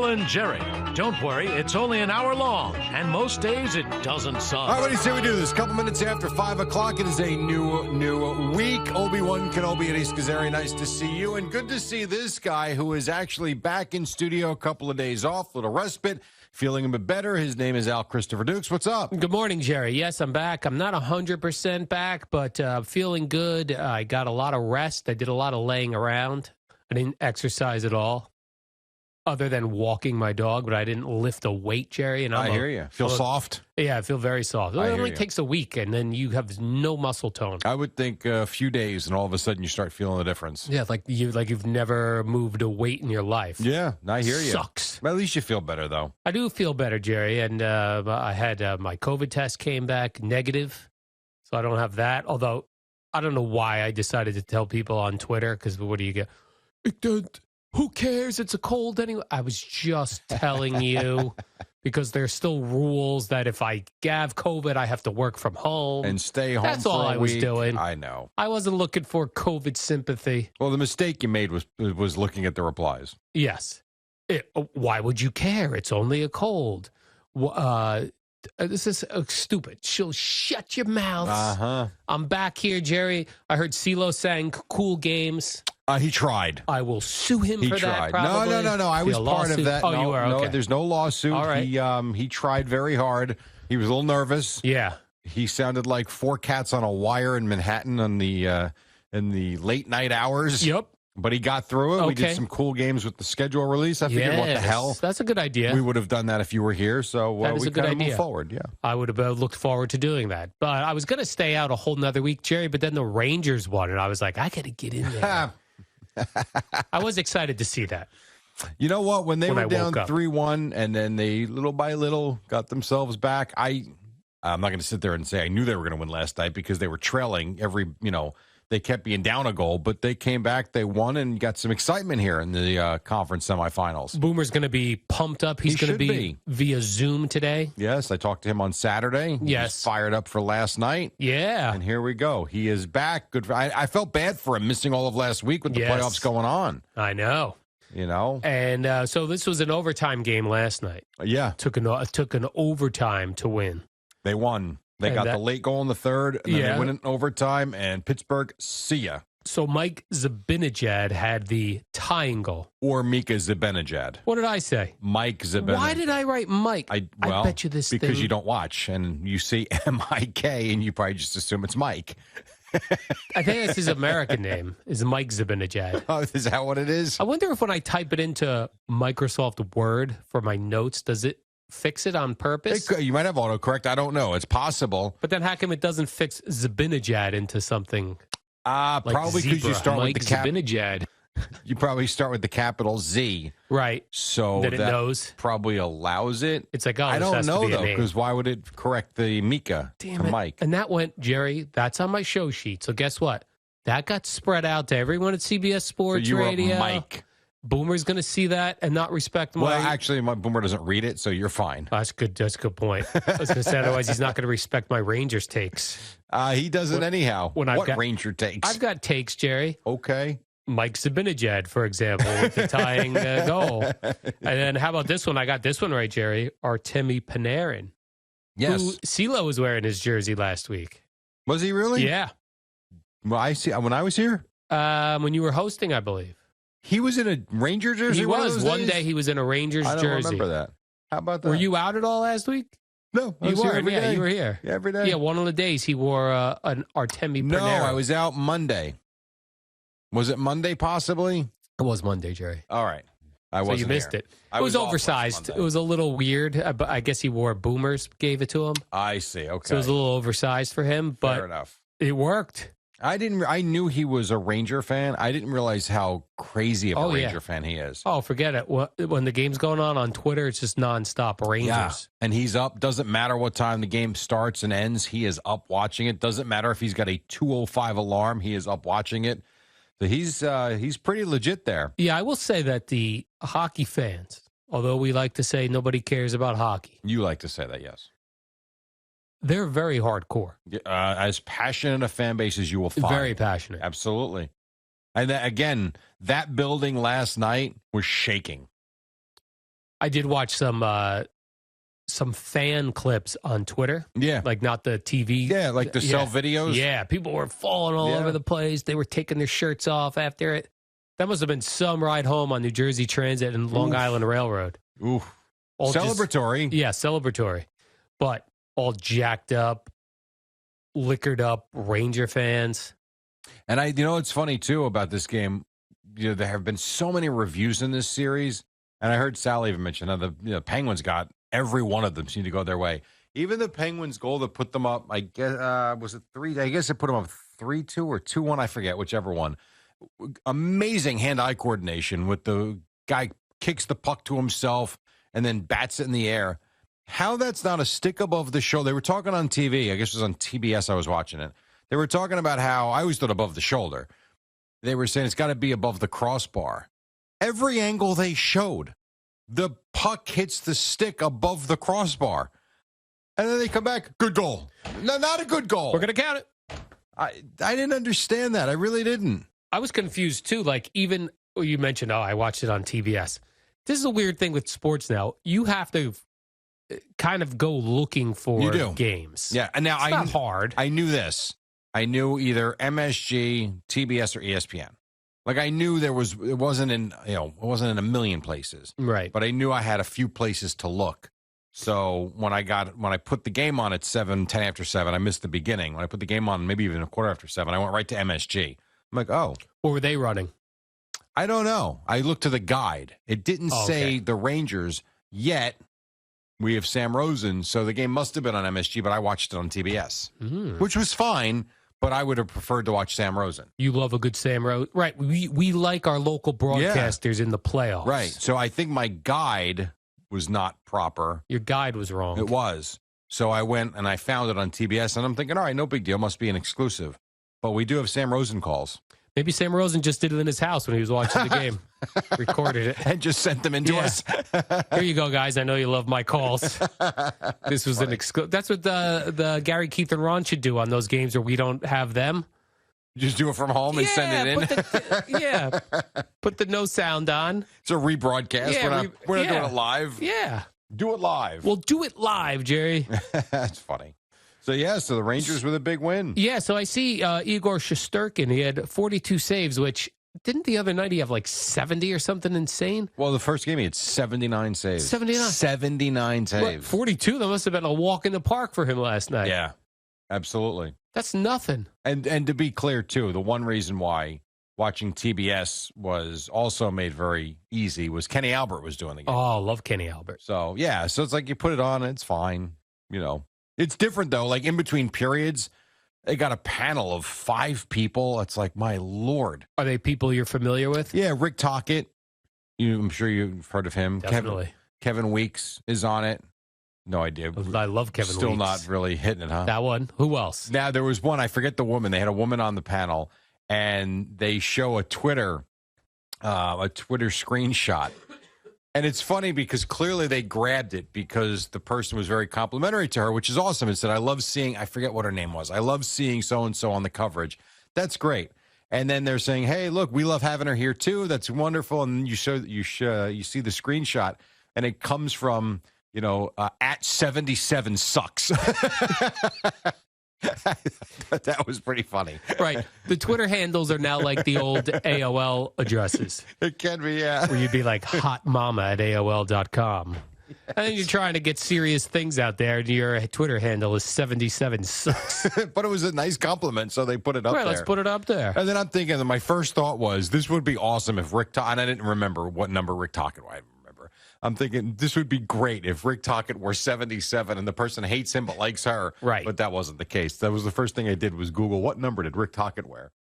and Jerry. Don't worry, it's only an hour long, and most days it doesn't suck. All right, what do you say we do this? A couple minutes after 5 o'clock. It is a new week. Obi-Wan Kenobi and Ace Kazari, nice to see you. And good to see this guy who is actually back in studio, a couple of days off, little respite, feeling a bit better. His name is Al Christopher Dukes. What's up? Good morning, Jerry. Yes, I'm back. I'm not 100% back, but feeling good. I got a lot of rest. I did a lot of laying around. I didn't exercise at all, other than walking my dog, but I didn't lift a weight, Jerry. And I hear you. Feel soft? Yeah, I feel very soft. It only takes a week, and then you have no muscle tone. I would think a few days, and all of a sudden you start feeling the difference. Yeah, like you've never moved a weight in your life. Yeah, I hear you. Sucks. Well, at least you feel better, though. I do feel better, Jerry, and I had my COVID test came back negative, so I don't have that. Although I don't know why I decided to tell people on Twitter, because what do you get? Who cares? It's a cold anyway. I was just telling you because there's still rules that if I have COVID, I have to work from home. And stay home That's for all a I was week. doing. I know. I wasn't looking for COVID sympathy. Well, the mistake you made was looking at the replies. Yes. Why would you care? It's only a cold. This is stupid. She'll shut your mouth. Uh-huh. I'm back here, Jerry. I heard CeeLo sang cool games. He tried. I will sue him He for tried. that, probably. No. I was part of that. Oh, no, you were? Okay. No, there's no lawsuit. All right. He tried very hard. He was a little nervous. Yeah. He sounded like 4 cats on a wire in Manhattan in the late night hours. Yep. But he got through it. Okay. We did some cool games with the schedule release. I figured, what the hell? That's a good idea. We would have done that if you were here. So That is we a good kind of idea. move forward. Yeah. I would have looked forward to doing that. But I was going to stay out a whole nother week, Jerry, but then the Rangers won, and I was like, I got to get in there. I was excited to see that. You know what? When they were I down woke up. 3-1 and then they little by little got themselves back, I'm not going to sit there and say I knew they were going to win last night because they were trailing they kept being down a goal, but they came back, they won, and got some excitement here in the conference semifinals. Boomer's going to be pumped up. He's going to be via Zoom today. Yes, I talked to him on Saturday. He was fired up for last night. Yeah. And here we go. He is back. Good. I felt bad for him missing all of last week with the playoffs going on. I know. You know? And so this was an overtime game last night. Yeah. Took an overtime to win. They won. They got the late goal in the third, and then they went in overtime, and Pittsburgh, see ya. So Mike Zibanejad had the tying goal. Or Mika Zibanejad. What did I say? Mike Zibanejad. Why did I write Mike? I bet you this because thing. you don't watch, and you see M-I-K, and you probably just assume it's Mike. I think that's his American name, is Mike Zibanejad. Oh, is that what it is? I wonder if when I type it into Microsoft Word for my notes, does it fix it on purpose? You might have autocorrect. I don't know. It's possible. But then how come it doesn't fix Zibanejad into something like probably because you start Mike with the Zibanejad. You probably start with the capital Z. Right. So that it knows. Probably allows it. It's like, oh, I this don't has to know, be a though, name. because why would it correct the Mika Damn to it. Mike? And that went, Jerry, that's on my show sheet. So guess what? That got spread out to everyone at CBS Sports so you Radio. wrote Mike. Boomer's going to see that and not respect my... Well, actually, my Boomer doesn't read it, so you're fine. That's good. That's a good point. I was going to say, otherwise he's not going to respect my Rangers takes. He doesn't anyhow. What Ranger takes? I've got takes, Jerry. Okay. Mike Zibanejad, for example, with the tying goal. And then how about this one? I got this one right, Jerry. Artemi Panarin. Yes. Who CeeLo was wearing his jersey last week. Was he really? Yeah. Well, I see. When I was here? When you were hosting, I believe. He was in a Ranger jersey? He was. One day he was in a Rangers jersey. I don't remember that. How about that? Were you out at all last week? No. You were. Every day. You were here. Yeah, every day. Yeah, one of the days he wore an Artemi Panarin. No, I was out Monday. Was it Monday, possibly? It was Monday, Jerry. All right. I wasn't So you missed here. it. It was oversized. It was a little weird, but I guess he wore Boomers, gave it to him. I see. Okay. So it was a little oversized for him, but fair enough. It worked. I knew he was a Ranger fan. I didn't realize how crazy of a Ranger fan he is. Oh, forget it. When the game's going on Twitter, it's just nonstop Rangers. Yeah. And he's up. Doesn't matter what time the game starts and ends. He is up watching it. Doesn't matter if he's got a 2:05 alarm. He is up watching it. So he's pretty legit there. Yeah, I will say that the hockey fans, although we like to say nobody cares about hockey. You like to say that, yes. They're very hardcore. As passionate a fan base as you will find. Very passionate. Absolutely. And again, that building last night was shaking. I did watch some fan clips on Twitter. Yeah. Like not the TV. Yeah, like the sell videos. Yeah, people were falling all over the place. They were taking their shirts off after it. That must have been some ride home on New Jersey Transit and Long Island Railroad. Oof. All Celebratory. Celebratory. But all jacked up, liquored up Ranger fans. And it's funny too about this game. There have been so many reviews in this series, and I heard Sally even mention the Penguins got every one of them seemed to go their way. Even the Penguins' goal that put them up, I guess, was it 3? I guess it put them up 3-2 or 2-1. I forget whichever one. Amazing hand-eye coordination with the guy kicks the puck to himself and then bats it in the air. How that's not a stick above the shoulder. They were talking on TV. I guess it was on TBS I was watching it. They were talking about how I always thought above the shoulder. They were saying it's got to be above the crossbar. Every angle they showed, the puck hits the stick above the crossbar. And then they come back, good goal. No, not a good goal. We're going to count it. I didn't understand that. I really didn't. I was confused, too. Like, even you mentioned, I watched it on TBS. This is a weird thing with sports now. You have to kind of go looking for games. Yeah, and now it's not hard. I knew this. I knew either MSG, TBS, or ESPN. Like I knew it wasn't in a million places. Right. But I knew I had a few places to look. So when I put the game on at 10 after 7, I missed the beginning. When I put the game on maybe even a quarter after 7, I went right to MSG. I'm like, oh. What were they running? I don't know. I looked to the guide. It didn't say the Rangers yet. We have Sam Rosen, so the game must have been on MSG, but I watched it on TBS, which was fine. But I would have preferred to watch Sam Rosen. You love a good Sam Rosen. Right. We like our local broadcasters in the playoffs. Right. So I think my guide was not proper. Your guide was wrong. It was. So I went and I found it on TBS, and I'm thinking, all right, no big deal. Must be an exclusive. But we do have Sam Rosen calls. Maybe Sam Rosen just did it in his house when he was watching the game. Recorded it. And just sent them into us. Here you go, guys. I know you love my calls. This was an exclusive. That's what the Gary, Keith, and Ron should do on those games where we don't have them. Just do it from home and send it in? Put the no sound on. It's a rebroadcast. Yeah, we're not doing it live. Yeah. Do it live. Well, do it live, Jerry. That's funny. So the Rangers with a big win. Yeah, so I see Igor Shesterkin. He had 42 saves, which didn't the other night he have like 70 or something insane? Well, the first game he had 79 saves. 79 saves. 42? That must have been a walk in the park for him last night. Yeah, absolutely. That's nothing. And to be clear, too, the one reason why watching TBS was also made very easy was Kenny Albert was doing the game. Oh, I love Kenny Albert. So, yeah, so it's like you put it on, it's fine, It's different, though. Like, in between periods, they got a panel of 5 people. It's like, my Lord. Are they people you're familiar with? Yeah, Rick Tocchet. I'm sure you've heard of him. Definitely. Kevin Weeks is on it. No idea. I love Kevin Weeks. Still not really hitting it, huh? That one. Who else? Now, there was one. I forget the woman. They had a woman on the panel, and they show a Twitter screenshot. And it's funny because clearly they grabbed it because the person was very complimentary to her, which is awesome. It said, I love seeing, I forget what her name was. I love seeing so-and-so on the coverage. That's great. And then they're saying, hey, look, we love having her here too. That's wonderful. And you see the screenshot and it comes from, at 77 sucks. That was pretty funny. Right. The Twitter handles are now like the old AOL addresses. It can be, yeah. Where you'd be like hotmama@AOL.com. And then you're trying to get serious things out there, and your Twitter handle is 77 sucks. But it was a nice compliment, so they put it up there. Let's put it up there. And then I'm thinking that my first thought was, this would be awesome if Rick Tocchet, and I didn't remember what number Rick Tocchet was. I'm thinking this would be great if Rick Tocchet were 77 and the person hates him but likes her. Right. But that wasn't the case. That was the first thing I did was Google what number did Rick Tocchet wear.